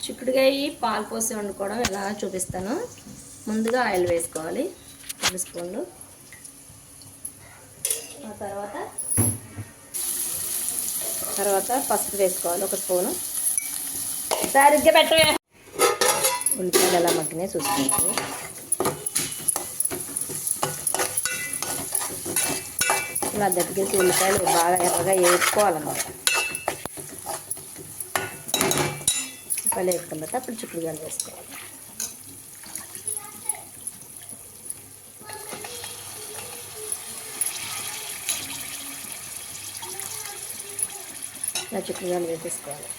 చిక్కుడుకాయ పాలు పోసి వండుకోవడం ఎలా చూపిస్తాను. ముందుగా ఆయిల్ వేసుకోవాలి 2 స్పూన్లు. ఆ తర్వాత పసుపు వేసుకోవాలి 1 స్పూను. సరిగ్గా పెట్టవే. ఉల్లిపాయలు ఎలా మగ్గినాయి చూసుకోవాలి. ఇలా దగ్గరికి ఉల్లిపాయలు బాగా ఎర్రగా వేసుకోవాలన్నమాట. ఉల్లిపాయలు వేసుకున్న తర్వాత అప్పుడు చిక్కుడుకాయలు వేసుకోవాలి. ఇలా చిక్కుడుకాయలు వేసేసుకోవాలి.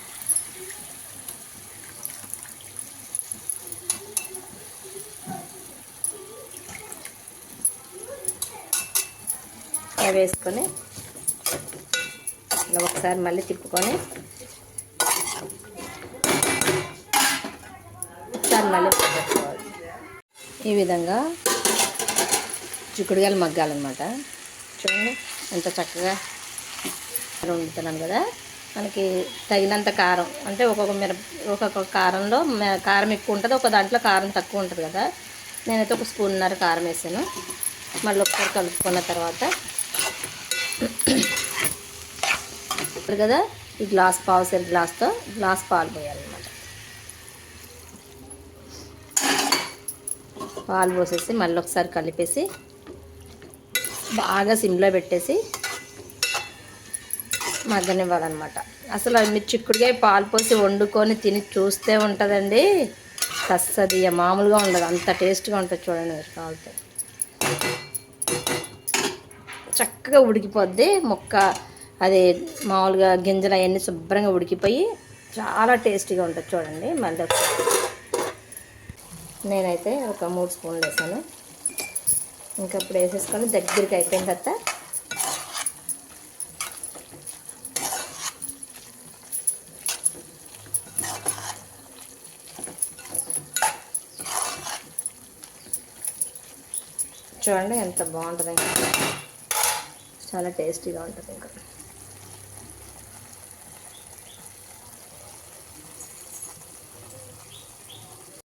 వేసుకొని ఇలా ఒకసారి మళ్ళీ తిప్పుకొని ఒకసారి మళ్ళీ పెట్టుకోవాలి. ఈ విధంగా చిక్కుడుకాయలు మగ్గాలన్నమాట. చూడండి ఎంత చక్కగా వండుతున్నాను కదా. మనకి తగినంత కారం అంటే ఒక్కొక్క కారంలో కారం ఎక్కువ ఉంటుంది, ఒక దాంట్లో కారం తక్కువ ఉంటుంది కదా. నేనైతే 1 స్పూన్నర కారం వేసాను. మళ్ళీ ఒకసారి కలుపుకున్న తర్వాత ఇప్పుడు కదా ఈ పావుసేరు గ్లాస్తో గ్లాస్ పాలు పోయాలన్నమాట. పాలు పోసేసి మళ్ళీ ఒకసారి కలిపేసి బాగా సిమ్లో పెట్టేసి మగ్గనివ్వాలన్నమాట. అసలు మీరు చిక్కుడుకాయ పాలు పోసి వండుకొని తిని చూస్తే ఉంటుందండి, అస్సలు మామూలుగా ఉండదు, అంత టేస్ట్గా ఉంటుంది. చూడండి మీరు కావాలితే చక్కగా ఉడికిపోద్ది ముక్క. అది మామూలుగా గింజలు అవన్నీ శుభ్రంగా ఉడికిపోయి చాలా టేస్టీగా ఉంటుంది. చూడండి మళ్ళీ నేనైతే ఒక 3 స్పూన్లు వేసాను. ఇంకా ఇప్పుడు వేసేసుకొని దగ్గరికి అయిపోయిన తర్వాత చూడండి ఎంత బాగుంటుంది. ఇంకా చాలా టేస్టీగా ఉంటుంది. ఇంకా